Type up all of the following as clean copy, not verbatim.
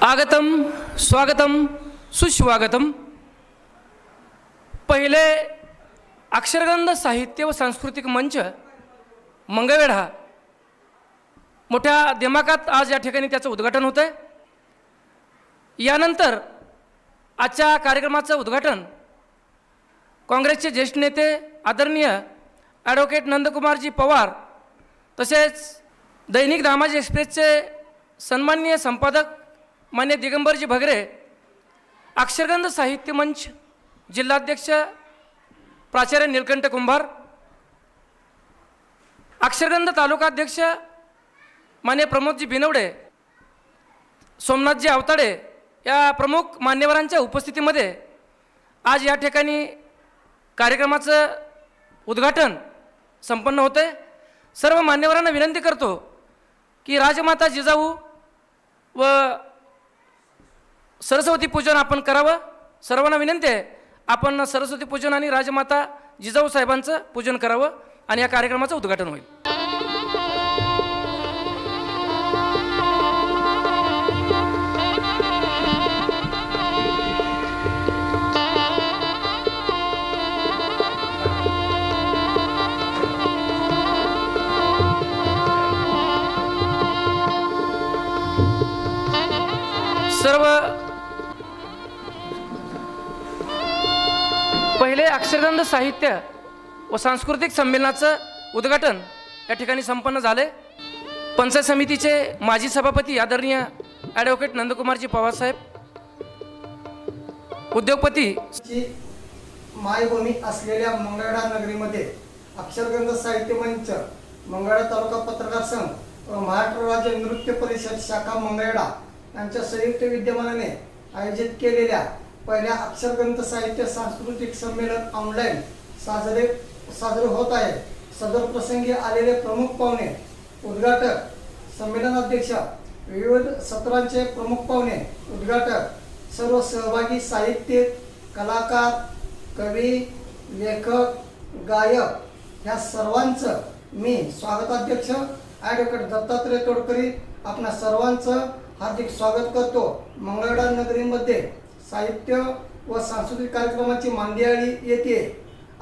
आगतम स्वागतम सुस्वागतम। पहिले अक्षरगंध साहित्य व सांस्कृतिक मंच मंगळवेढा मोठ्या दिमागात आज या ठिकाणी त्याचं उद्घाटन होतं आहे। यानंतर आजच्या कार्यक्रमाचं उद्घाटन काँग्रेसचे ज्येष्ठ नेते आदरणीय ॲडव्होकेट नंदकुमारजी पवार तसेच दैनिक दामाजी एक्सप्रेसचे सन्माननीय संपादक मान्य दिगंबरजी भगरे, अक्षरगंध साहित्य मंच जिल्हाध्यक्ष प्राचार्य नीलकंठ कुंभार, अक्षरगंध तालुकाध्यक्ष मान्य प्रमोदजी बिनवडे, सोमनाथजी आवताडे या प्रमुख मान्यवरांच्या उपस्थितीमध्ये आज या ठिकाणी कार्यक्रमाचं उद्घाटन संपन्न होते। सर्व मान्यवरांना विनंती करतो की राजमाता जिजाऊ व सरस्वती पूजन आपण करावं। सर्वांना विनंती आहे आपण सरस्वती पूजन आणि राजमाता जिजाऊ साहेबांचं पूजन करावं आणि या कार्यक्रमाचं उद्घाटन होईल। सर्व पहिले अक्षरगंध साहित्य व सांस्कृतिक संमेलनाचं उद्घाटन या ठिकाणी संपन्न झाले। पंचायत समितीचे माजी सभापती आदरणीय ॲडव्होकेट नंदकुमारजी पवार साहेब, उद्योगपती मायभूमी असलेल्या मंगळवेढा नगरीमध्ये अक्षरगंध साहित्य मंच, मंगळवेढा तालुका पत्रकार संघ व महाराष्ट्र राज्य नृत्य परिषद शाखा मंगळवेढा यांच्या संयुक्त विद्यमानाने आयोजित केलेल्या पहिल्या अक्षरगंध साहित्य सांस्कृतिक संमेलन ऑनलाईन साजरे होत आहे। सदर प्रसंगी आलेले प्रमुख पाहुणे, उद्घाटक, संमेलनाध्यक्ष, विविध सत्रांचे प्रमुख पाहुणे, उद्घाटक, सर्व सहभागी साहित्यिक, कलाकार, कवी, लेखक, गायक या सर्वांचं मी स्वागताध्यक्ष ॲडव्होकेट दत्तात्रय तोडकरी आपणा सर्वांचं हार्दिक स्वागत करतो। मंगळवेढा नगरीमध्ये साहित्य व सांस्कृतिक कार्यक्रमाची मांदियाळी येते।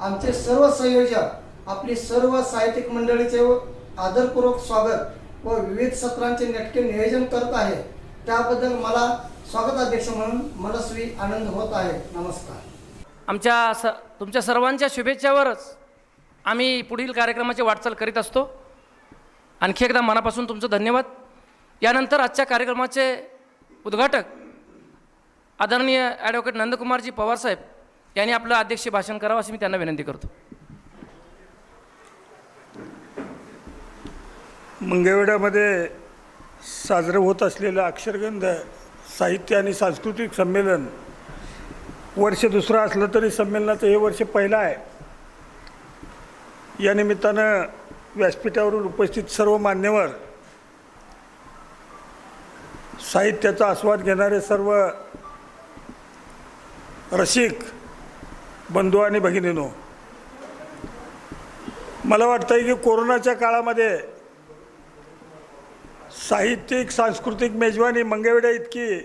आमचे सर्व संयोजक आपली सर्व साहित्यिक मंडळीचे आदरपूर्वक स्वागत व विविध सत्रांचे नेटके नियोजन करत आहे। त्याबद्दल मला स्वागताध्यक्ष म्हणून मनस्वी आनंद होत आहे। नमस्कार। तुमच्या सर्वांच्या शुभेच्छावरच आम्ही पुढील कार्यक्रमाची वाटचाल करीत असतो। आणखी एकदा मनापासून तुमचं धन्यवाद। यानंतर आजच्या कार्यक्रमाचे उद्घाटक आदरणीय ॲडव्होकेट नंदकुमारजी पवार साहेब यांनी आपलं अध्यक्षीय भाषण करावं अशी मी त्यांना विनंती करतो। मंगळवेढ्यामध्ये साजरं होत असलेलं अक्षरगंध साहित्य आणि सांस्कृतिक संमेलन वर्ष दुसरं असलं तरी संमेलनाचं हे वर्ष पहिलं आहे। या निमित्तानं व्यासपीठावरून उपस्थित सर्व मान्यवर, साहित्याचा आस्वाद घेणारे सर्व रसिक बंधू आणि भगिनींनो, मला वाटतं की कोरोनाच्या काळामध्ये साहित्यिक सांस्कृतिक मेजवानी मंगळवेढा इतकी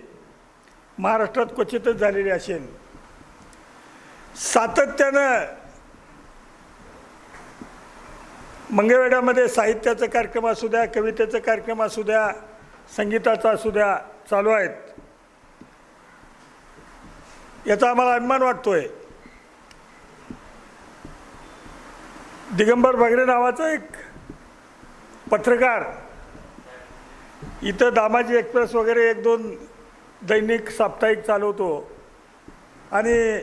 महाराष्ट्रात क्वचितच झालेली असेल। सातत्यानं मंगळवेढ्यामध्ये साहित्याचा कार्यक्रम असू द्या, कवितेचा कार्यक्रम असू द्या, संगीताचा असू द्या चालू आहेत। याचा आम्हाला अभिमान वाटतोय। दिगंबर भगरे नावाचा एक पत्रकार इथं दामाजी एक्सप्रेस वगैरे एक दोन दैनिक साप्ताहिक चालवतो आणि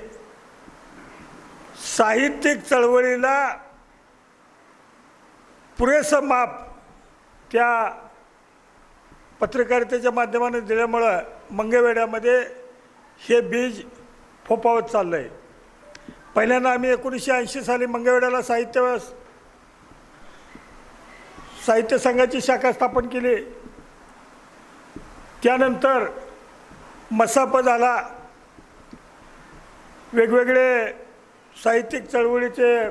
साहित्यिक चळवळीला पुरेसं माप त्या पत्रकारितेच्या माध्यमाने दिल्यामुळं मंगळवेढ्यामध्ये हे बीज फोपावत चाललं आहे। पहिल्यांदा आम्ही 1980 साली मंगळवेढ्याला साहित्य संघाची शाखा स्थापन केली। त्यानंतर मसाप झाला, वेगवेगळे साहित्यिक चळवळीचे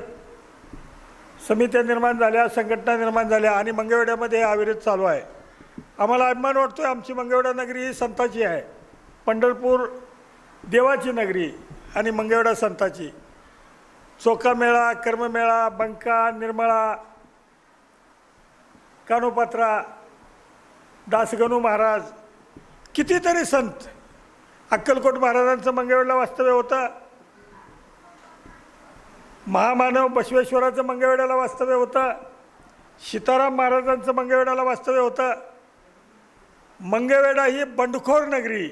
समित्या निर्माण झाल्या, संघटना निर्माण झाल्या आणि मंगळवेढ्यामध्ये अविरत चालू आहे। आम्हाला अभिमान वाटतो आहे, आमची मंगळवेढा नगरी ही संताची आहे. पंढरपूर देवाची नगरी आणि मंगळवेढा संताची. चोखामेळा, कर्ममेळा, बंका, निर्मळा, कानोपात्रा, दासगणू महाराज, कितीतरी संत. अक्कलकोट महाराजांचं मंगळवेढ्याला वास्तव्य होतं. महामानव बसवेश्वराचं मंगळवेढ्याला वास्तव्य होतं. सीताराम महाराजांचं मंगळवेढ्याला वास्तव्य होतं. मंगळवेढा ही बंडखोर नगरी.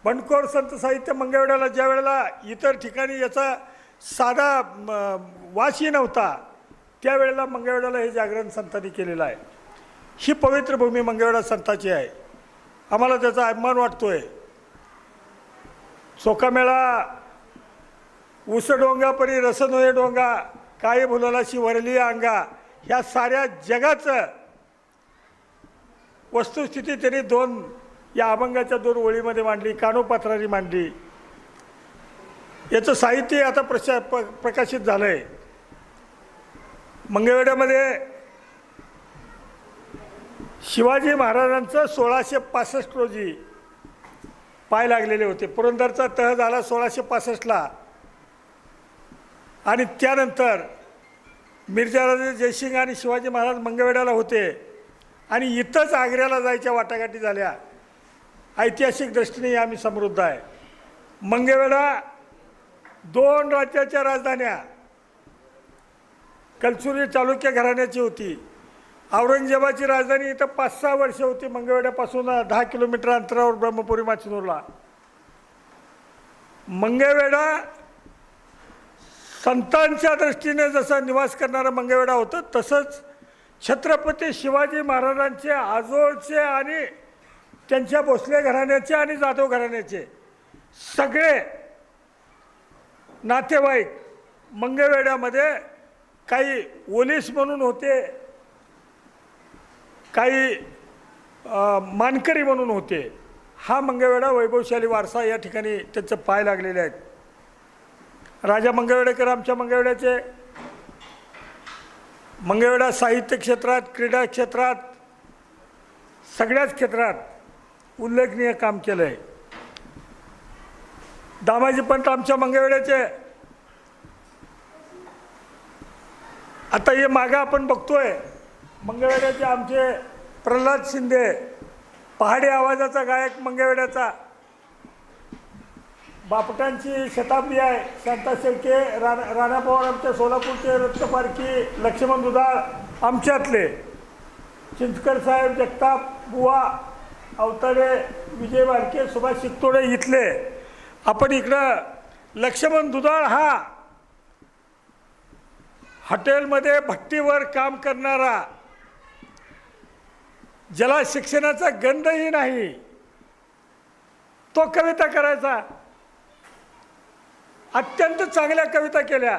बंडखोर संत साहित्य मंगळवेढ्याला ज्या वेळेला इतर ठिकाणी याचा साधा वासही नव्हता, त्यावेळेला मंगळवेढ्याला हे जागरण संतांनी केलेलं आहे. ही पवित्र भूमी मंगळवेढा संताची आहे. आम्हाला त्याचा अभिमान वाटतो आहे. चोखामेळा, उस डोंगा परी रस नोये डोंगा, काय भुललाशी वरली अंगा, ह्या साऱ्या जगाचं वस्तुस्थिती त्यांनी या अभंगाच्या 2 ओळीमध्ये मांडली, कानोपात्राने मांडली. याचं साहित्य आता प्रकाशित झालं आहे. मंगळवेढ्यामध्ये शिवाजी महाराजांचं 1665 रोजी पाय लागलेले होते. पुरंदरचा तह झाला 1665ला आणि त्यानंतर मिर्जाराजे जयसिंग आणि शिवाजी महाराज मंगळवेढ्याला होते आणि इथंच आग्र्याला जायच्या वाटाघाटी झाल्या. ऐतिहासिक दृष्टीने आम्ही समृद्ध आहे. मंगळवेढा 2 राज्याच्या राजधान्या कलसुरी चालुक्य घराण्याची होती. औरंगजेबाची राजधानी इथं 5-6 वर्ष होती. मंगळवेढ्यापासून 10 किलोमीटर अंतरावर ब्रह्मपुरी माचनूरला. मंगळवेढा संतांच्या दृष्टीने जसं निवास करणारं मंगळवेढा होतं, तसंच छत्रपती शिवाजी महाराजांचे आजोळचे आणि त्यांच्या भोसले घराण्याचे आणि जाधव घराण्याचे सगळे नातेवाईक मंगळवेढ्यामध्ये काही ओलीस म्हणून होते, काही मानकरी म्हणून होते. हा मंगळवेढा वैभवशाली वारसा या ठिकाणी त्याचं पाय लागलेले आहेत. राजा मंगळवेढेकर आमच्या मंगळवेढ्याचे मंगळवेढा साहित्य क्षेत्रात, क्रीडा क्षेत्रात, सगळ्याच क्षेत्रात उल्लेखनीय काम केलं आहे. दामाजी पंत आमच्या मंगळवेढ्याचे. आता हे मागं आपण बघतोय मंगळवेढ्याचे आमचे प्रल्हाद शिंदे, पहाडी आवाजाचा गायक मंगळवेढ्याचा. बापटांची शताब्दी आहे. शांता शेळके, राणा पवार आमच्या सोलापूरचे, रत्नपारखी, लक्ष्मण दुधाळ आमच्यातले, चिंचकर साहेब, जगताप बुवा, अवतारे, विजय बारके, सुभाष शिकतोडे इथले. आपण इकडं लक्ष्मण दुधाळ हा हॉटेलमध्ये भट्टीवर काम करणारा, ज्याला शिक्षणाचा गंधही नाही, तो कविता करायचा. अत्यंत चांगल्या कविता केल्या.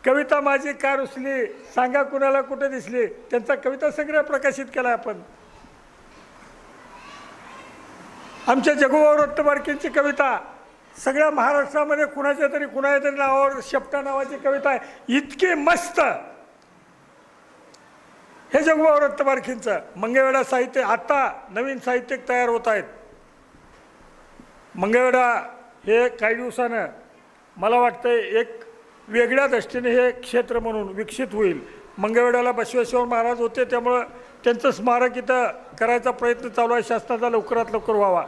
कविता माझी का रुसली, सांगा कुणाला कुठे दिसली, त्यांचा कविता संग्रह प्रकाशित केला आपण. आमच्या जगुभाऊ रत्नपारखेंची कविता सगळ्या महाराष्ट्रामध्ये कुणाच्या तरी नावावर शेपटा नावाची कविता आहे. इतकी मस्त हे जगुभाऊ रत्नपारखेंचं. मंगळवेढा साहित्य आता नवीन साहित्यिक तयार होत आहेत. मंगळवेढा हे काही दिवसानं मला वाटतं एक वेगळ्या दृष्टीने हे क्षेत्र म्हणून विकसित होईल. मंगळवेढ्याला बसवेश्वर महाराज होते, त्यामुळं त्यांचं स्मारक इथं करायचा प्रयत्न चालू आहे शासनाचा, लवकरात लवकर व्हावा.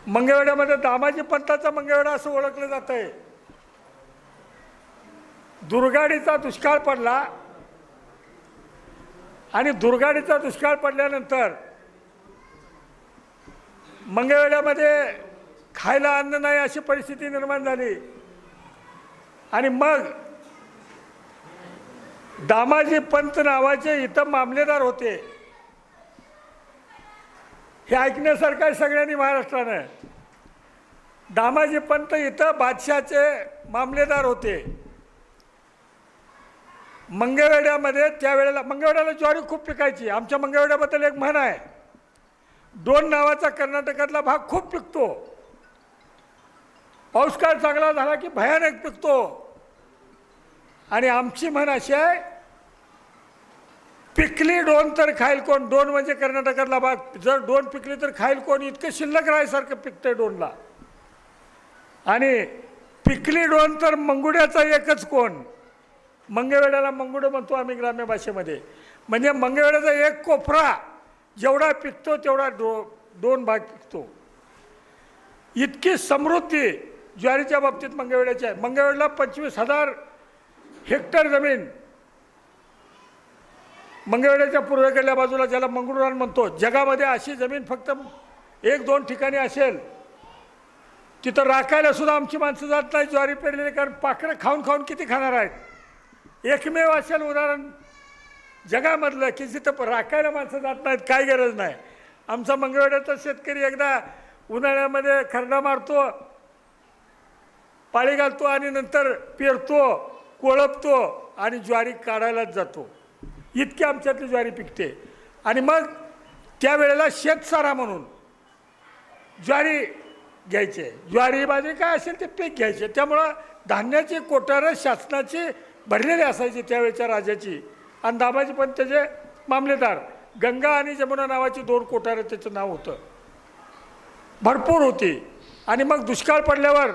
मंगळवेढ्यामध्ये दामाजी पंताचा मंगळवेढा असं ओळखलं जात आहे. दुर्गाडीचा दुष्काळ पडला आणि दुर्गाडीचा दुष्काळ पडल्यानंतर मंगळवेढ्यामध्ये खायला अन्न नाही अशी परिस्थिती निर्माण झाली आणि मग दामाजी पंत नावाचे इथं मामलेदार होते. हे ऐकण्यासारखं आहे सगळ्यांनी महाराष्ट्रानं. दामाजी पंत इथं बादशाचे मामलेदार होते. मंगळवेढ्यामध्ये त्यावेळेला मंगळवेढ्याला ज्वारी खूप पिकायची. आमच्या मंगळवेढ्याबद्दल एक म्हण आहे, 2 नावाचा कर्नाटकातला भाग खूप पिकतो. पाऊस काळ चांगला झाला की भयानक पिकतो. आणि आमची म्हण अशी आहे, पिकली डोन तर खाईल कोण. डोन म्हणजे कर्नाटकातला भाग. जर डोन पिकली तर खाईल कोण, इतकं शिल्लक राहायसारखं पिकतंय डोनला. आणि पिकली डोन तर मंगुड्याचा एकच कोण. मंगळवेढ्याला मंगुडं म्हणतो आम्ही ग्राम्य भाषेमध्ये. म्हणजे मंगळवेढ्याचा एक कोपरा जेवढा पिकतो तेवढा दोन भाग पिकतो. इतकी समृद्धी ज्वारीच्या बाबतीत मंगळवेढ्याची आहे. मंगळवेढ्याला 25,000 हेक्टर जमीन मंगळवेढ्याच्या पूर्वेकडल्या बाजूला, ज्याला मंगळूरान म्हणतो. जगामध्ये अशी जमीन फक्त 1-2 ठिकाणी असेल. तिथं राखायला सुद्धा आमची माणसं जात नाही ज्वारी पेरलेली, कारण पाखरं खाऊन खाऊन किती खाणार आहेत. एकमेव असेल उदाहरण जगामधलं की जिथं राखायला माणसं जात नाहीत. काय गरज नाही. आमचा मंगळवेढ्याचा शेतकरी एकदा उन्हाळ्यामध्ये खरडा मारतो, पाळी घालतो आणि नंतर पेरतो, कोळपतो आणि ज्वारी काढायलाच जातो. इतकी आमच्यातली ज्वारी पिकते. आणि मग त्यावेळेला शेतसारा म्हणून ज्वारी घ्यायचे. ज्वारी बाजरी काय असेल ते पीक घ्यायचे. त्यामुळं धान्याची कोठारं शासनाची भरलेली असायची त्यावेळेच्या राजाची. आणि दामाजी पण त्याचे मामलेदार. गंगा आणि जमुना नावाची 2 कोठारं त्याचं नाव होतं. भरपूर होती. आणि मग दुष्काळ पडल्यावर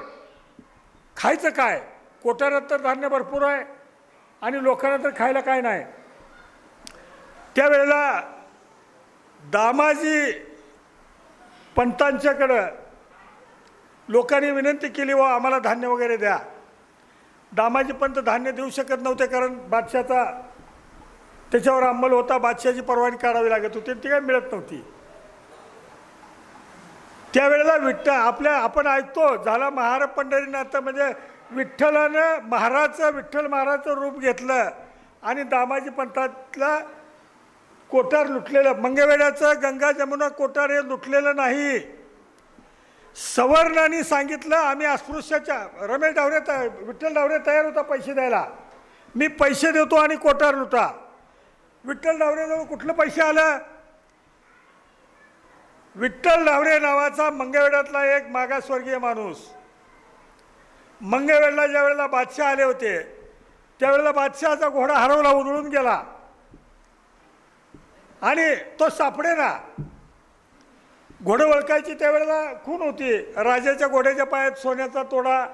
खायचं काय. कोठारात तर धान्य भरपूर आहे आणि लोकांना तर खायला काय नाही. त्यावेळेला दामाजी पंतांच्याकडं लोकांनी विनंती केली, व आम्हाला धान्य वगैरे द्या. दामाजी पंत धान्य देऊ शकत नव्हते, कारण बादशाचा त्याच्यावर अंमल होता. बादशाची परवानगी काढावी लागत होती, ती काय मिळत नव्हती. त्यावेळेला आपण ऐकतो झाला महार पंढरीनाथ, म्हणजे विठ्ठलानं विठ्ठल महाराजचं रूप घेतलं आणि दामाजी पंथातला कोठार लुटलेलं. मंगळवेढ्याचं गंगा जमुना कोठार हे लुटलेलं नाही. सवर्णांनी सांगितलं आम्ही अस्पृश्याच्या. रमेश डावरे विठ्ठल डावरे तयार होता पैसे द्यायला. मी पैसे देतो आणि कोठार लुटा. विठ्ठल डावरेजवळ कुठलं पैसे आलं. विठ्ठल डावरे नावाचा मंगळवेढ्यातला एक मागासवर्गीय माणूस. मंगळवेढला ज्या वेळेला बादशाह आले होते त्यावेळेला बादशहाचा घोडा हरवला, उधळून गेला आणि तो सापडेना. घोडं ओळखायची त्यावेळेला खूण होती. राजाच्या घोड्याच्या पायात सोन्याचा तोडा,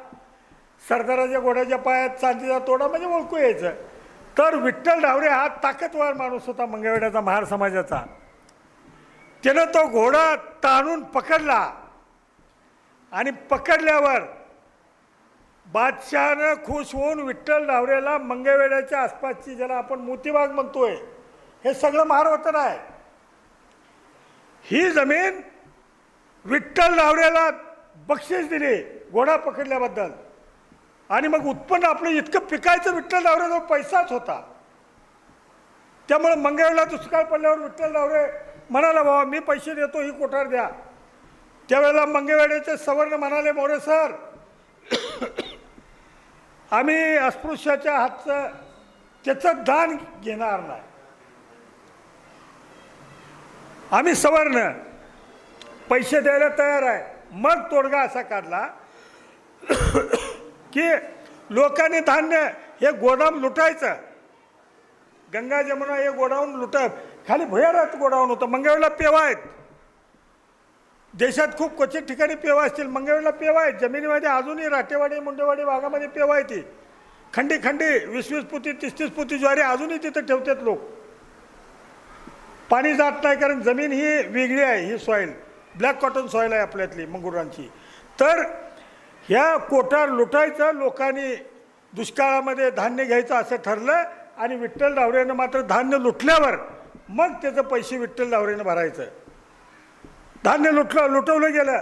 सरदाराच्या घोड्याच्या पायात चांदीचा तोडा, म्हणजे ओळखू यायचं. तर विठ्ठल डावरे हा ताकदवार माणूस होता मंगळवेढ्याचा, महार समाजाचा. त्यानं तो घोडा ताणून पकडला आणि पकडल्यावर बादशहानं खुश होऊन विठ्ठल डावरेला मंगळवेढ्याच्या आसपासची, ज्याला आपण मोतीबाग म्हणतोय, हे सगळं महारवतन आहे. ही जमीन विठ्ठल डावरेला बक्षीस दिली घोडा पकडल्याबद्दल. आणि मग उत्पन्न आपलं इतकं पिकायचं, विठ्ठल डावरेजवळ पैसाच होता. त्यामुळे मंगळवेढ्याला दुष्काळ पडल्यावर विठ्ठल डावरे म्हणाला, बाबा मी पैसे देतो, ही कोठार द्या. त्यावेळेला मंगळवेढ्याचे सवर्ण म्हणाले, मोरे सर आम्ही अस्पृश्याच्या हातचं त्याचं दान घेणार नाही. आम्ही सवर्ण पैसे द्यायला तयार आहे. मग तोडगा असा काढला की लोकांनी धान्य हे गोदाम लुटायचं. गंगा जमुना हे गोडाऊन लुटत, खाली भुयारात गोडाऊन होतं. मंगळवेढ्याला पेवा आहेत. देशात खूप क्वचित ठिकाणी पेवा असतील, मंगळवेढ्याला पेवा आहेत. जमिनीमध्ये अजूनही राटेवाडी मुंडेवाडी भागामध्ये पेवा आहे. ती खंडी 20-20 पोती 30-30 पोती ज्वारी अजूनही तिथं ठेवतात लोक. पाणी जात नाही, कारण जमीन ही वेगळी आहे. ही सॉईल ब्लॅक कॉटन सॉईल आहे आपल्यातली मंगळुरांची. तर ह्या कोठार लुटायचं, लोकांनी दुष्काळामध्ये धान्य घ्यायचं असं ठरलं. आणि विठ्ठल डावरेनं मात्र धान्य लुटल्यावर मग त्याचं पैसे विठ्ठल डावरेनं भरायचं. धान्य लुटवलं गेलं.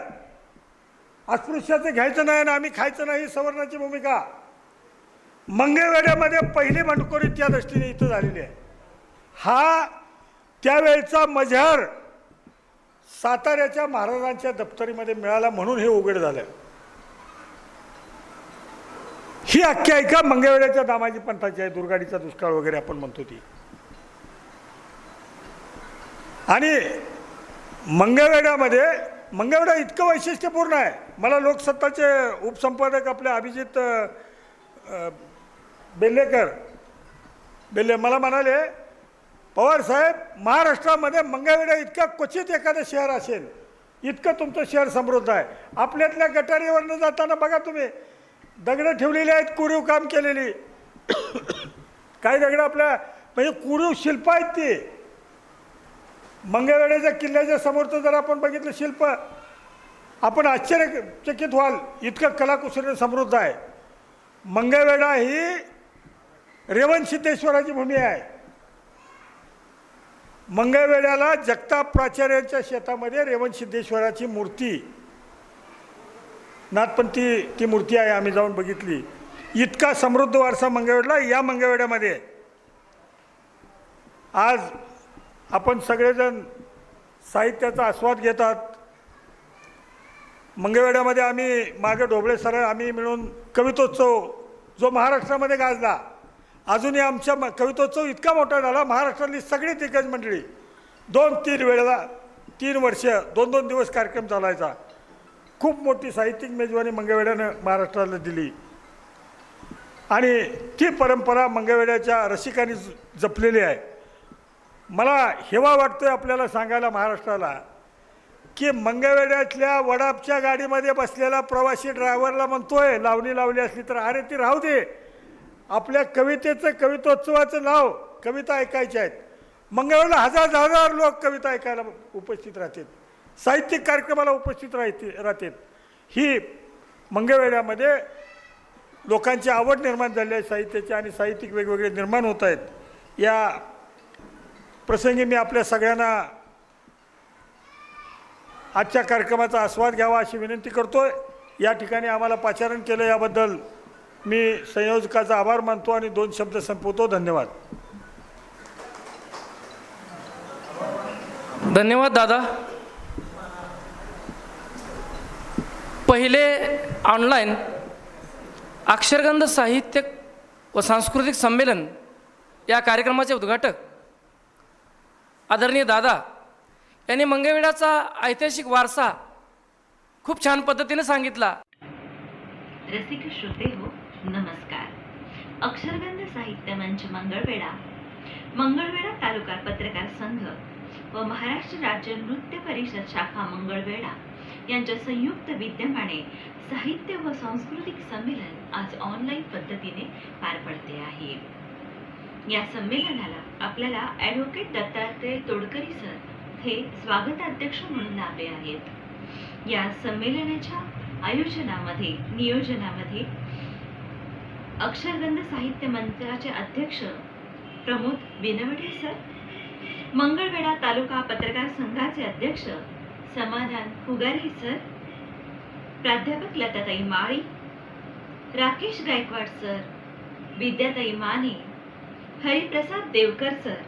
अस्पृश्याचं घ्यायचं नाही ना आम्ही खायचं नाही, सवर्णाची भूमिका. मंगळवेढ्यामध्ये पहिली बंडखोरी त्या दृष्टीने इथं झालेली आहे. हा त्यावेळचा मजहर साताऱ्याच्या महाराजांच्या दप्तरीमध्ये मिळाला, म्हणून हे उघड झालं. ही आख्यायिका मंगळवेढ्याच्या दामाजी पंथाची आहे. दुर्गाडीचा दुष्काळ वगैरे आपण म्हणतो ती. आणि मंगळवेढा इतकं वैशिष्ट्यपूर्ण आहे. मला लोकसत्ताचे उपसंपादक आपले अभिजित बेल्ले मला म्हणाले, पवार साहेब, महाराष्ट्रामध्ये मंगळवेढा इतका क्वचित एखादं शहर असेल, इतकं तुमचं शहर समृद्ध आहे. आपल्यातल्या गटारीवरनं जाताना बघा तुम्ही, दगडं ठेवलेली आहेत, कोरीव काम केलेली. काही दगडं आपल्या म्हणजे कोरीव शिल्प आहेत ती. मंगळवेढ्याच्या किल्ल्याच्या समोरचं जर आपण बघितलं शिल्प, आपण आश्चर्यचकित व्हाल, इतकं कलाकुसरीने समृद्ध आहे. मंगळवेढा ही रेवण सिद्धेश्वराची भूमी आहे. मंगळवेढ्याला जगताप प्राचार्यांच्या शेतामध्ये रेवण सिद्धेश्वराची मूर्ती नाथपंथी ती मूर्ती आहे, आम्ही जाऊन बघितली. इतका समृद्ध वारसा मंगळवेढला. या मंगळवेढ्यामध्ये आज आपण सगळेजण साहित्याचा आस्वाद घेतात. मंगळवेढ्यामध्ये आम्ही मागे ढोबळे सर आम्ही मिळून कवितोत्सव जो महाराष्ट्रामध्ये गाजला, अजूनही आमच्या कवितोत्सव इतका मोठा झाला, महाराष्ट्रातली सगळी दिग्गज मंडळी 2-3 वेळेला 3 वर्ष 2-2 दिवस कार्यक्रम चालायचा. खूप मोठी साहित्यिक मेजवानी मंगळवेढ्यानं महाराष्ट्राला दिली आणि ती परंपरा मंगळवेढ्याच्या रसिकांनी जपलेली आहे. मला हेवा वाटतोय आपल्याला सांगायला महाराष्ट्राला की मंगळवेढ्यातल्या वडापच्या गाडीमध्ये बसलेला प्रवासी ड्रायव्हरला म्हणतोय, लावणी लावली असली तर अरे ती राहू दे, आपल्या कवितेचं कवितोत्सवाचं नाव, कविता ऐकायच्या आहेत. मंगळवेढ्याला हजार लोक कविता ऐकायला उपस्थित राहतात, साहित्यिक कार्यक्रमाला उपस्थित राहतात. ही मंगळवेढ्यामध्ये लोकांची आवड निर्माण झाली आहे साहित्याची आणि साहित्यिक वेगवेगळे निर्माण होत आहेत. या प्रसंगी मी आपल्या सगळ्यांना आजच्या कार्यक्रमाचा आस्वाद घ्यावा अशी विनंती करतोय. या ठिकाणी आम्हाला पाचारण केलं याबद्दल मी संयोजकाचा आभार मानतो आणि 2 शब्द संपवतो. धन्यवाद. धन्यवाद दादा. पहिले ऑनलाईन अक्षरगंध साहित्य व सांस्कृतिक संमेलन या कार्यक्रमाचे उद्घाटक आदरणीय दादा यांनी मंगळवेढ्याचा ऐतिहासिक वारसा खूप छान पद्धतीने सांगितला. रसिक श्रोते हो, नमस्कार. अक्षरगंध साहित्य मंच मंगळवेढा तालुका पत्रकार संघ व महाराष्ट्र राज्य नृत्य परिषद शाखा मंगळवेढा यांच्या संयुक्त विद्यमाने साहित्य व सांस्कृतिक संमेलन आज ऑनलाईन पद्धतीने पार पडते आहे. या संमेलनाला आपल्याला ॲडव्होकेट दत्तात्रय तोडकरी सर हे स्वागताध्यक्ष म्हणून लाभले आहेत. या संमेलनाच्या आयोजनामध्ये नियोजनामध्ये अक्षरगंध साहित्य मंचाचे अध्यक्ष प्रमोद बिनवडे सर, मंगळवेढा तालुका पत्रकार संघाचे अध्यक्ष समाधान फुगारे सर, प्राध्यापक Latatai Mali, Rakesh Gaikwad sir, Vidyatai Mane, Hariprasad Deokar sir,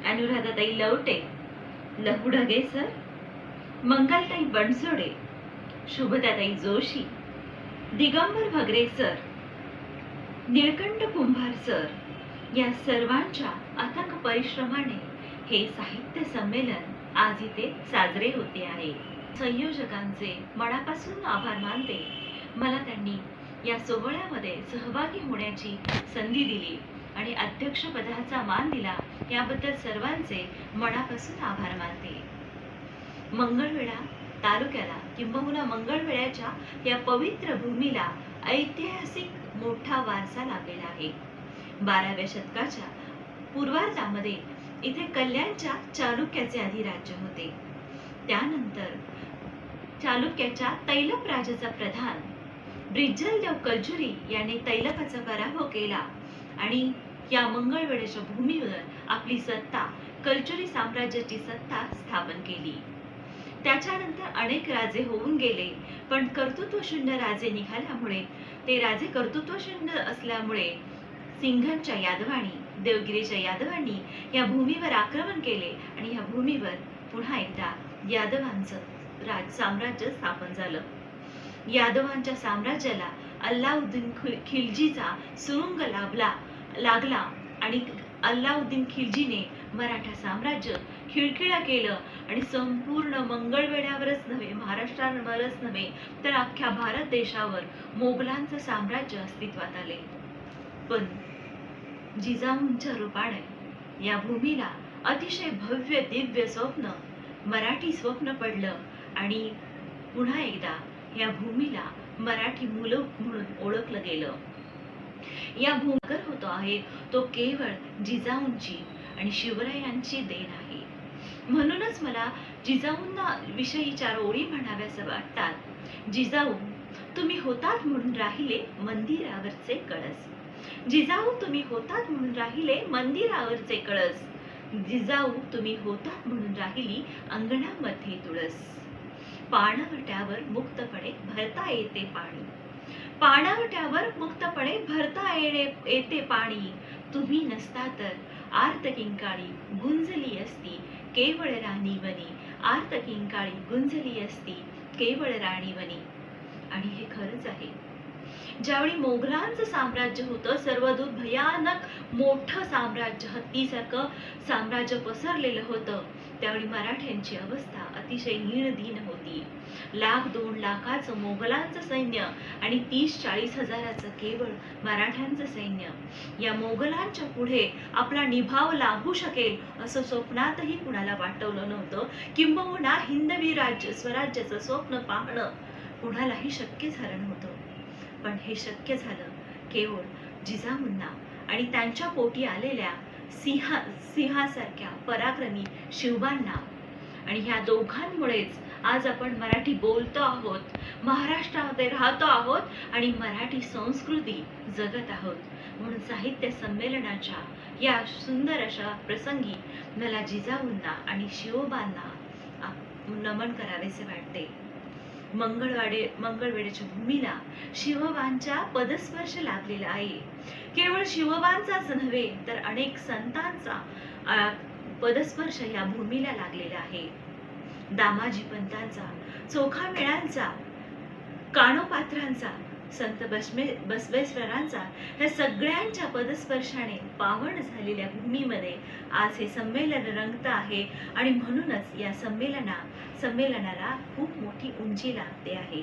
Anuradhatai Lavate, Lahudhage sir, Mangaltai Bansode, Shubhadatai Joshi, Digambar Bhagare sir, Nilkanth Kumbhar sir या सर्वांच्या अथक परिश्रमाने हे साहित्य संमेलन आज इथे साजरे होते आहे. संयोजकांचे मनापासून आभार मानते. मला त्यांनी या सोहळ्यामध्ये सहभागी होण्याची संधी दिली आणि अध्यक्षपदाचा मान दिला, याबद्दल सर्वांचे मनापासून आभार मानते. मंगळवेढा तालुक्याला किंबहुना मंगळवेढ्याच्या या पवित्र भूमीला ऐतिहासिक मोठा वारसा लाभलेला आहे. 12व्या शतकाच्या पूर्वार्धामध्ये इथे कल्याणच्या चालुक्याचे अधिराज्य होते. त्यानंतर चालुक्याच्या तैलप राजाचा प्रधान ब्रिज्जलदेव कलजुरी याने तैलपाचा पराभव केला आणि या मंगळवेढ्याच्या भूमीवर आपली सत्ता, कलजुरी साम्राज्याची सत्ता स्थापन केली. त्याच्यानंतर अनेक राजे होऊन गेले, पण कर्तृत्वशून्य राजे निघाल्यामुळे, ते राजे कर्तृत्वशून्य असल्यामुळे सिंघनच्या यादवांनी, देवगिरीच्या यादवांनी या भूमीवर आक्रमण केले आणि या भूमीवर पुन्हा एकदा यादवांचं साम्राज्य स्थापन झालं. यादवांच्या साम्राज्याला अल्लाउद्दीन खिलजीचा सुरुंग लागला आणि अल्लाउद्दीन खिलजीने मराठा साम्राज्य खिळखिळा केलं आणि संपूर्ण मंगळवेढ्यावरच नव्हे, महाराष्ट्रावरच नव्हे, तर अख्ख्या भारत देशावर मोगलांचं साम्राज्य अस्तित्वात आले. पण जिजाऊंच्या रूपाने या भूमीला अतिशय भव्य दिव्य स्वप्न मराठी स्वप्न पडलं आणि पुन्हा एकदा या भूमीला मराठी मुलूक म्हणून ओळखलं गेलं. या भूमीकर होतो आहे तो केवळ जिजाऊंची आणि शिवरायांची देण आहे. म्हणूनच मला जिजाऊंना विषयी 4 ओळी म्हणाव्यास वाटतात. जिजाऊ तुम्ही होतात म्हणून राहिले मंदिरावरचे कळस. जिजाऊ तुम्ही होतात म्हणून राहिले मंदिरावरचे कळस. जिजाऊ तुम्ही होतात म्हणून राहिली अंगणामध्ये तुळस. पाणवट्यावर मुक्तपणे भरता येते पाणी. पाणवट्यावर मुक्तपणे भरता येते पाणी. तुम्ही नसता तर आर्त किंकाळी गुंजली असती केवळ राणीवनी. आर्त किंकाळी गुंजली असती केवळ राणीवनी. आणि हे खरंच आहे. ज्यावेळी मोगलांचं साम्राज्य होतं, सर्वदूर भयानक मोठं साम्राज्य, हत्तीसारखं साम्राज्य पसरलेलं होतं, त्यावेळी मराठ्यांची अवस्था अतिशय हीनदीन होती. 1,00,000-2 लाखाचं मोगलांचं सैन्य आणि 30-40 हजाराचं केवळ मराठ्यांचं सैन्य. या मोगलांच्या पुढे आपला निभाव लाभू शकेल असं स्वप्नातही कुणाला वाटवलं नव्हतं. किंबहुना हिंदवी स्वराज्याचं स्वप्न पाहणं कुणालाही शक्य झालं नव्हतं. पण हे शक्य झालं केवळ जिजाऊंना आणि त्यांच्या पोटी आलेल्या सिंहासारख्या पराक्रमी शिवबांना. आणि ह्या दोघांमुळेच आज आपण मराठी बोलतो आहोत, महाराष्ट्रामध्ये राहतो आहोत आणि मराठी संस्कृती जगत आहोत. म्हणून साहित्य संमेलनाच्या या सुंदर अशा प्रसंगी मला जिजाऊंना आणि शिवबांना नमन करावेसे वाटते. मंगळवेढ्याच्या भूमीला शिवबांच्या पदस्पर्श लाभलेला आहे. केवळ शिवबांचाच नव्हे तर अनेक संतांचा पदस्पर्श या भूमीला लागलेला आहे. दामाजी पंतांचा, चोखामेळांचा, कानोपात्रांचा, संत बसवेश्वरांचा, या सगळ्यांच्या पदस्पर्शाने पावन झालेल्या भूमीमध्ये आज हे संमेलन रंगत आहे. आणि म्हणूनच या संमेलनाला खूप मोठी उंची लागते आहे.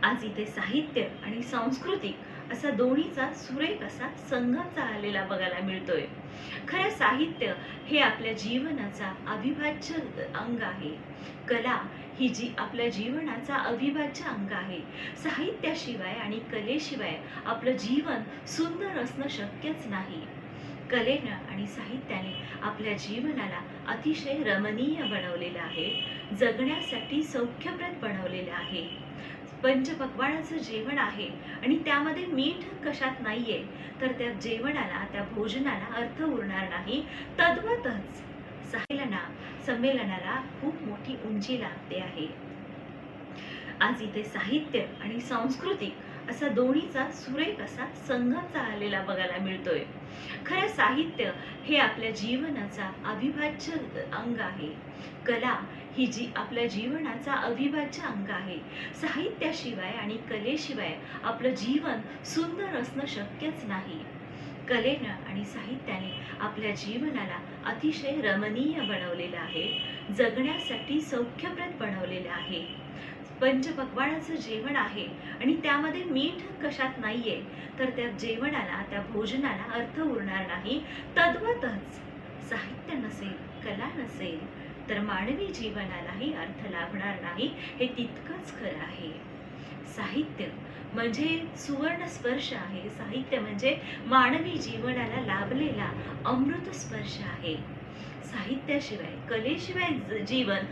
आज इथे साहित्य आणि सांस्कृतिक असा दोन्हीचा सुरेख असा संगम चाललेला बघायला मिळतोय. खरं साहित्य हे आपल्या जीवनाचा अविभाज्य अंग आहे. कला ही आपल्या जीवनाचा अविभाज्य अंग आहे. साहित्याशिवाय आणि कलेशिवाय आपलं जीवन सुंदर असणं शक्यच नाही. कलेनं आणि साहित्याने आपल्या जीवनाला अतिशय रमणीय बनवलेलं आहे, जगण्यासाठी सौख्यप्रद बनवलेलं आहे. पंचपक्वान्नाचं जेवण आहे आणि त्यामध्ये मीठ कशात नाहीये तर त्या जेवणाला, त्या भोजनाला अर्थ उरणार नाही. तद्वतच संमेलनाला खूप मोठी उंची लागते आहे. आज इथे साहित्य आणि सांस्कृतिक असा दोन्हीचा सुरेख असा संगम चाललेला बघायला मिळतोय. खरं साहित्य हे आपल्या जीवनाचा अविभाज्य अंग आहे. कला ही आपल्या जीवनाचा अविभाज्य अंग आहे. साहित्याशिवाय आणि कलेशिवाय आपलं जीवन सुंदर असणं शक्यच नाही. कलेनं आणि साहित्याने आपल्या जीवनाला अतिशय रमणीय बनवलेलं आहे, जगण्यासाठी सौख्यप्रद बनवलेलं आहे. पंचपक्वान्नाचं जेवण आहे आणि त्यामध्ये मीठ कशात नाहीये तर त्या जेवणाला, त्या भोजनाला अर्थ उरणार नाही. तद्वतच साहित्य नसेल, कला नसेल तर मानवी जीवनालाही अर्थ लाभणार नाही. हे तितकंच खरं आहे. साहित्य म्हणजे सुवर्ण स्पर्श आहे. साहित्य म्हणजे मानवी जीवनाला लाभलेला अमृत स्पर्श आहे. साहित्याशिवाय, कलेशिवाय जीवन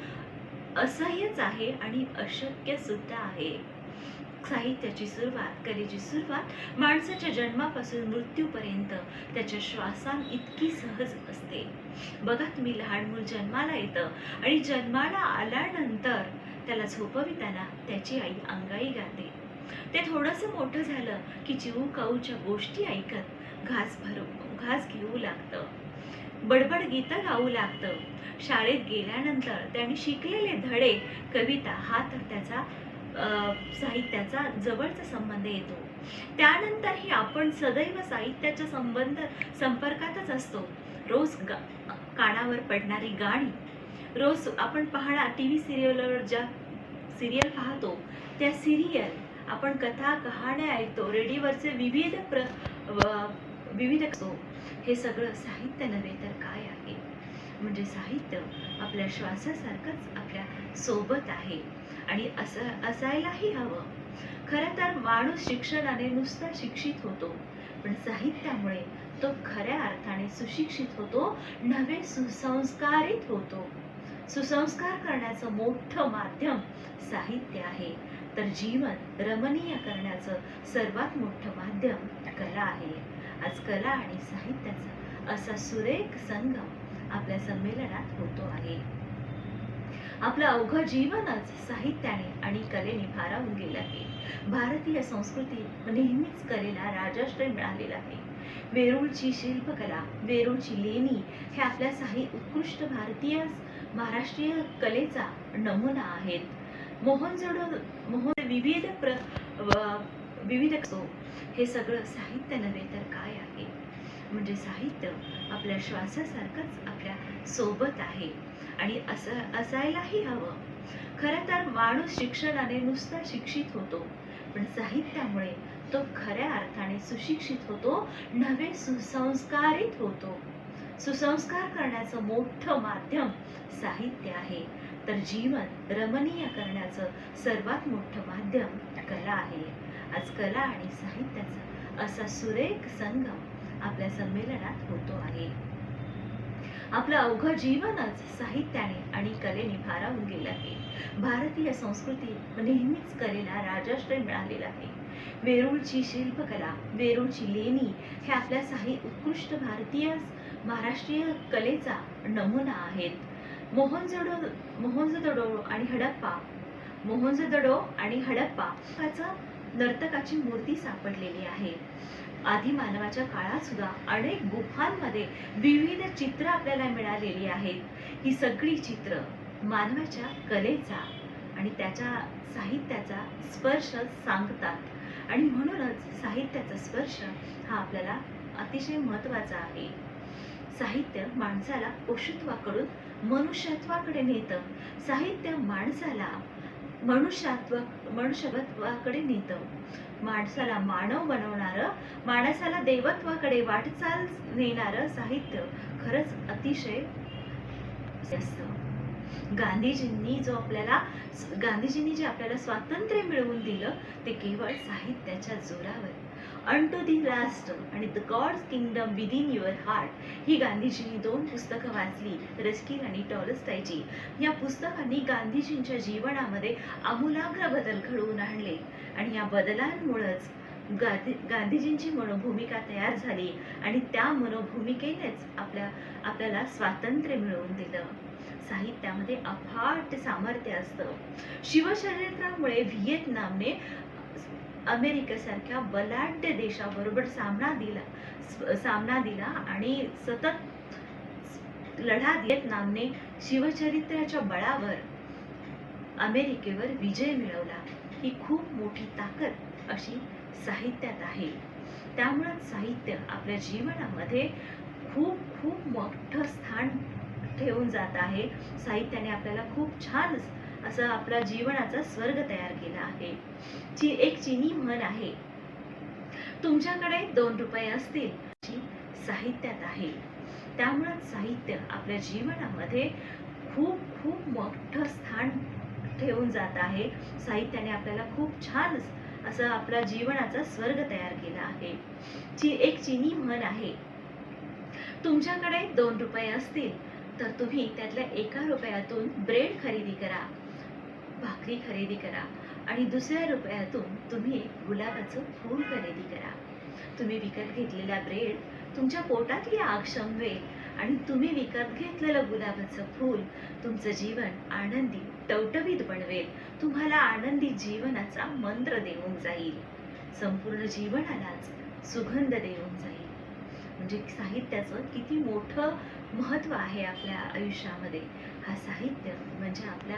असह्यच आहे आणि अशक्य सुद्धा आहे. साहित्याची सुरुवात, कलेची सुरुवात माणसाच्या जन्मापासून मृत्यूपर्यंत त्याच्या श्वासान इतकी सहज असते. बघा तुम्ही, लहान मूल जन्माला येतं आणि जन्माला आल्यानंतर त्याला झोपविताना त्याची आई अंगाई गाते. ते थोडंसं मोठं झालं की चिऊ काऊच्या गोष्टी ऐकत घास घेऊ लागतं, बडबड गीतं गाऊ लागतं. शाळेत गेल्यानंतर त्याने शिकलेले धडे, कविता हा तर त्याचा साहित्याचा जवळचा संबंध येतो. त्यानंतरही आपण सदैव साहित्याच्या संपर्कातच असतो. रोज कानावर पडणारी गाणी, रोज आपण पाहणार TV सिरियलवर ज्या सिरियल पाहतो त्या सिरियल, आपण कथा कहाण्या ऐकतो, रेडिओवरचे विविध विविध असो, हे सगळं साहित्य नव्हे तर काय आहे? म्हणजे साहित्य आपल्या श्वासासारखंच आपल्या सोबत आहे आणि असं असायलाही हवं. खरं तर माणूस शिक्षणाने नुसता शिक्षित होतो, पण साहित्यामुळे तो खऱ्या अर्थाने सुशिक्षित होतो, नव्हे सुसंस्कारित होतो. सुसंस्कार करण्याचं मोठं माध्यम साहित्य आहे, तर जीवन रमणीय करण्याचं सर्वात मोठं माध्यम कला आहे. आज कला आणि साहित्याचा असा सुरेख संगम आपल्या संमेलनात होतो आहे. आपलं अवघं जीवनच साहित्याने आणि कलेने भारावून गेलं आहे. भारतीय संस्कृती नेहमीच कलेला राजाश्रय मिळालेला आहे. वेरूळची शिल्पकला, वेरूळची लेणी हे आपल्या उत्कृष्ट भारतीय महाराष्ट्रीय कलेचा नमुना आहेत. विविध असो, हे सगळं साहित्य नव्हे तर काय आहे? म्हणजे साहित्य आपल्या श्वासासारखंच आपल्या सोबत आहे आणि असं असायलाही हवं. खरं तर माणूस शिक्षणाने नुसता शिक्षित होतो, पण साहित्यामुळे तो खऱ्या अर्थाने सुशिक्षित होतो, नव्हे सुसंस्कारित होतो. सुसंस्कार करण्याचं मोठं माध्यम साहित्य आहे, तर जीवन रमणीय करण्याचं सर्वात मोठं माध्यम कला आहे. आज कला आणि साहित्याचा असा सुरेख संगम आपल्या संमेलनात होतो आहे. आपलं अवघं जीवनच साहित्याने आणि कलेने भारावून गेलं आहे. भारतीय संस्कृती नेहमीच कलेला राजाश्रय मिळालेला आहे. वेरूळची शिल्पकला, वेरूळची लेणी हे आपल्या उत्कृष्ट भारतीय महाराष्ट्रीय कलेचा नमुना आहेत. मोहनजोदडो आणि हडप्पा नर्तकाची मूर्ती सापडलेली आहे. आधी मानवाच्या काळात सुद्धा अनेक गुफांमध्ये विविध चित्र आपल्याला मिळालेली आहेत. ही सगळी चित्र मानवाच्या कलेचा आणि त्याच्या साहित्याचा स्पर्श सांगतात आणि म्हणूनच साहित्याचा स्पर्श हा आपल्याला अतिशय महत्त्वाचा आहे. साहित्य माणसाला पशुत्वाकडून मनुष्यत्वाकडे नेतं. साहित्य माणसाला मनुष्यत्वाकडे नेतं. माणसाला मानव बनवणारं, माणसाला देवत्वाकडे वाटचाल नेणारं साहित्य खरंच अतिशय असतं. गांधीजींनी जे आपल्याला स्वातंत्र्य मिळवून दिलं ते केवळ साहित्याच्या जोरावर. अनटू दी लास्ट आणि the God's kingdom within your heart ही गांधीजींनी 2 पुस्तकं वाचली, रस्किन आणि टॉलस्टॉयची. या पुस्तकांनी गांधीजींच्या जीवनामध्ये आमूलाग्र बदल घडवून आणले आणि या बदलांमुळेच गांधीजींची मनोभूमिका तयार झाली आणि त्या मनोभूमिकेनेच आपल्याला स्वातंत्र्य मिळवून दिलं. साहित्यामध्ये अफाट सामर्थ्य असतं. शिवचरित्रामुळे व्हिएतनामने अमेरिकेसारख्या बलाढ्य देशाबरोबर सामना दिला आणि सतत लढा देत व्हिएतनामने शिवचरित्राच्या बळावर अमेरिकेवर विजय मिळवला. ही खूप मोठी ताकद अशी साहित्यात आहे. त्यामुळे साहित्य आपल्या जीवनामध्ये खूप खूप मोठं स्थान ठेवून जात आहे. साहित्याने आपल्याला खूप छान असं आपल्या जीवनाचा स्वर्ग तयार केला आहे. एक चीनी म्हण आहे, तुमच्याकडे 2 रुपये असतील जी साहित्यात आहे. त्यामुळे साहित्य आपल्या जीवनामध्ये खूप खूप मोठं स्थान ठेवून जात आहे. साहित्याने आपल्याला खूप छान असं आपल्या जीवनाचा स्वर्ग तयार केला आहे. एक चीनी म्हण आहे, तुमच्याकडे 2 रुपये असतील तर तुम्ही त्यातल्या 1 रुपयातून ब्रेड खरेदी करा, भाकरी खरेदी करा आणि 2 रुपयातून तुम्ही गुलाबाचं फूल खरेदी करा. तुम्ही विकत घेतलेला ब्रेड तुमच्या पोटातली आग शमवेल आणि तुम्ही विकत घेतलेलं गुलाबाचं फूल तुमचं जीवन आनंदी टवटवीत बनवेल. तुम्हाला आनंदी जीवनाचा मंत्र देऊन जाईल, संपूर्ण जीवनालाच सुगंध देऊन जाईल. म्हणजे साहित्याचं किती मोठं महत्त्व आहे आपल्या आयुष्यामध्ये. हा साहित्य म्हणजे आपल्या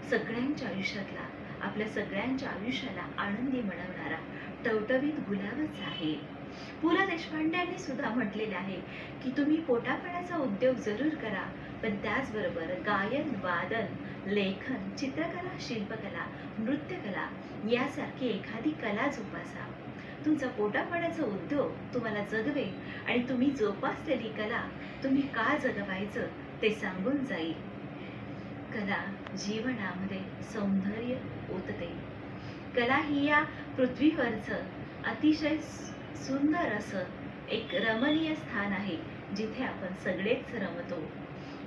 सगळ्यांच्या आयुष्यातला, आपल्या सगळ्यांच्या आयुष्याला आनंदी बनवणारा टवटवीत गुलाबच आहे. पु ल देशपांडे यांनी सुद्धा म्हटलेलं आहे की तुम्ही पोटापाण्याचा उद्योग जरूर करा, पण त्याचबरोबर गायन, वादन, लेखन, चित्रकला, शिल्पकला, नृत्यकला यासारखी एखादी कला जोपासा. तुमचा पोटापाण्याचा उद्योग तुम्हाला जगवेल आणि तुम्ही जोपासलेली कला तुम्ही का जगवायचं ते सांगून जाईल. कला जीवनामध्ये सौंदर्य ओतते. कला ही या पृथ्वीवरचं अतिशय सुंदर असं एक रमणीय स्थान आहे जिथे आपण सगळेच रमतो.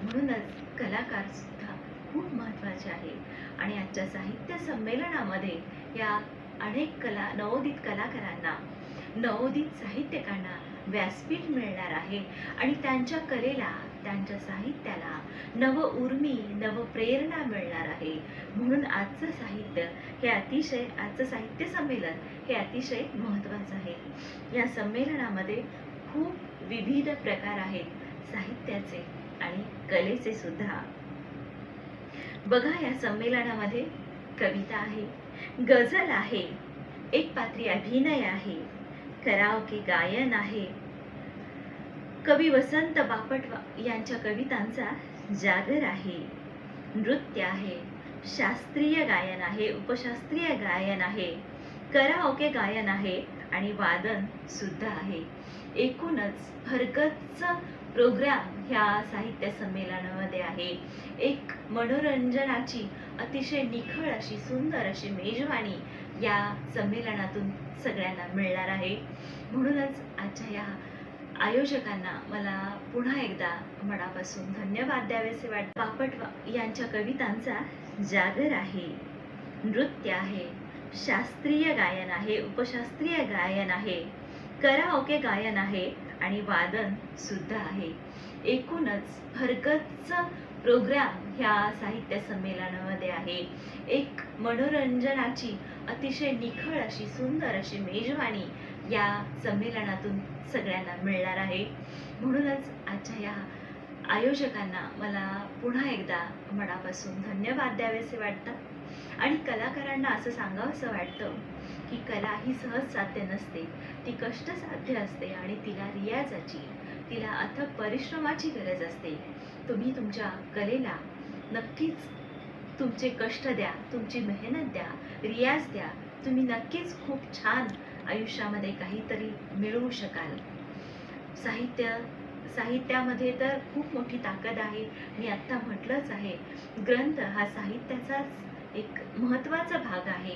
म्हणूनच कलाकार सुद्धा खूप महत्त्वाचे आहे. आणि आजच्या साहित्य संमेलनामध्ये या अनेक नवोदित कलाकारांना, नवोदित साहित्यकांना व्यासपीठ मिळणार आहे आणि त्यांच्या कलेला, त्यांच्या साहित्याला नव उर्मी, नव प्रेरणा मिळणार आहे. म्हणून आजचं साहित्य संमेलन हे अतिशय महत्त्वाचं आहे. या संमेलनामध्ये खूप विविध प्रकार आहेत साहित्याचे आणि कलेचे सुद्धा. बघा, या संमेलनामध्ये कविता आहे, गझल आहे, एक पात्री अभिनय आहे, कराओके गायन आहे, कवी वसंत बापट यांच्या कवितांचा जागर आहे, नृत्य आहे, शास्त्रीय गायन आहे, उपशास्त्रीय गायन आहे, कराओके गायन आहे आणि वादन सुद्धा आहे. एकूणच भरगच्च प्रोग्राम ह्या साहित्य संमेलनामध्ये आहे. एक मनोरंजनाची अतिशय निखळ अशी, सुंदर अशी मेजवानी या संमेलनातून सगळ्यांना मिळणार आहे. म्हणूनच आजच्या या आयोजकांना मला पुन्हा एकदा मनापासून धन्यवाद द्यावेसे वाटते. बापट यांच्या कवितांचा जागर आहे, नृत्य आहे, शास्त्रीय गायन आहे, उपशास्त्रीय गायन आहे, कराओके गायन आहे आणि वादन सुद्धा आहे. एकूणच भरगच्च प्रोग्राम ह्या साहित्य संमेलनामध्ये आहे. एक मनोरंजनाची अतिशय निखळ अशी, सुंदर अशी मेजवानी या संमेलनातून सगळ्यांना मिळणार आहे. म्हणूनच आजच्या या आयोजकांना मला पुन्हा एकदा मनापासून धन्यवाद द्यावेसे वाटतात. आणि कलाकारांना असं सांगावंसं वाटतं की कला ही सहज साध्य नसते, ती कष्टसाध्य असते आणि तिला रियाजाची, तिला अथक परिश्रमाची गरज असते. तुम्ही तुमच्या कलेला नक्कीच तुमचे कष्ट द्या, तुमची मेहनत द्या, रियाज द्या. तुम्ही नक्कीच खूप छान आयुष्यामध्ये काहीतरी मिळवू शकाल. साहित्यामध्ये तर खूप मोठी ताकद आहे. मी आत्ता म्हटलंच आहे, ग्रंथ हा साहित्याचाच एक महत्त्वाचा भाग आहे.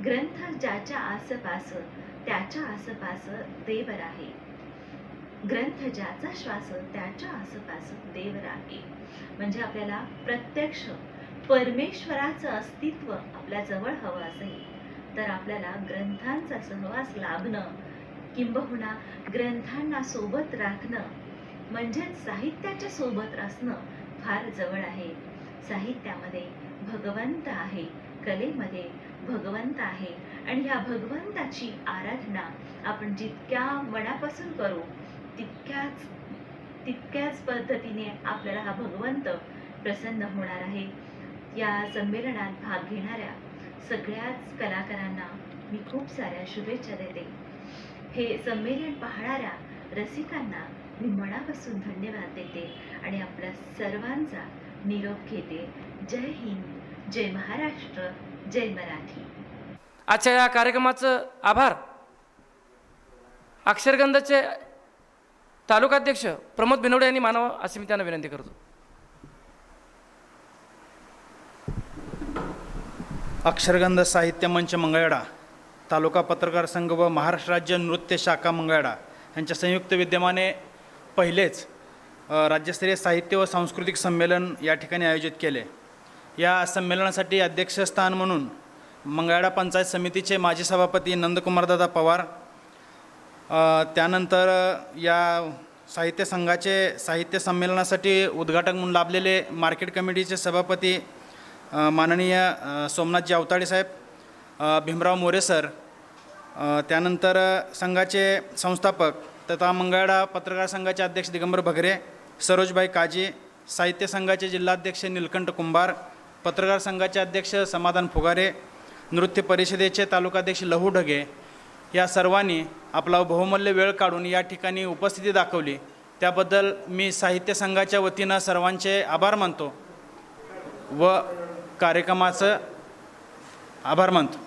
ग्रंथ ज्याच्या आसपास त्याच्या आसपास देवर आहे. ग्रंथ ज्याचा श्वास त्याच्या आसपास देवर आहे. म्हणजे आपल्याला प्रत्यक्ष परमेश्वराचं अस्तित्व आपल्या जवळ हवं असेल तर आपल्याला ग्रंथांचा सहवास लाभणं, किंबहुना ग्रंथांना सोबत राखणं, म्हणजेच साहित्याच्या सोबत असणं फार जवळ आहे. साहित्यामध्ये भगवंत आहे, कलेमध्ये भगवंत आहे आणि ह्या भगवंताची आराधना आपण जितक्या मनापासून करू तितक्याच पद्धतीने आपल्याला हा भगवंत प्रसन्न होणार आहे. या संमेलनात भाग घेणाऱ्या सगळ्याच कलाकारांना मी खूप साऱ्या शुभेच्छा देते. हे संमेलन पाहणाऱ्या रसिकांना मी मनापासून धन्यवाद देते आणि आपल्या सर्वांचा निरोप घेते. जय हिंद, जय महाराष्ट्र, जय मराठी. आजच्या या कार्यक्रमाचं आभार अक्षरगंधचे तालुकाध्यक्ष प्रमोद बिनवडे यांनी मानावं अशी मी त्यांना विनंती करतो. अक्षरगंध साहित्य मंच मंगळवेढा, तालुका पत्रकार संघ व महाराष्ट्र राज्य नृत्य शाखा मंगळवेढा यांच्या संयुक्त विद्यमाने पहिलेच राज्यस्तरीय साहित्य व सांस्कृतिक संमेलन या ठिकाणी आयोजित केले. या संमेलनासाठी अध्यक्षस्थान म्हणून मंगळवेढा पंचायत समितीचे माजी सभापती नंदकुमारदादा पवार, त्यानंतर या साहित्य संघाचे साहित्य संमेलनासाठी उद्घाटक म्हणून लाभलेले मार्केट कमिटीचे सभापती माननीय सोमनाथजी अवताडे साहेब, भीमराव मोरे सर, त्यानंतर संघाचे संस्थापक तथा मंगळवेढा पत्रकार संघाचे अध्यक्ष दिगंबर भगरे, सरोजबाई काजी, साहित्य संघाचे जिल्हाध्यक्ष नीलकंठ कुंभार, पत्रकार संघाचे अध्यक्ष समाधान फुगारे, नृत्य परिषदेचे तालुकाध्यक्ष लहू ढगे या सर्वांनी आपला बहुमूल्य वेळ काढून या ठिकाणी उपस्थिती दाखवली त्याबद्दल मी साहित्य संघाच्या वतीनं सर्वांचे आभार मानतो व कार्यक्रमाचं आभार मानतो.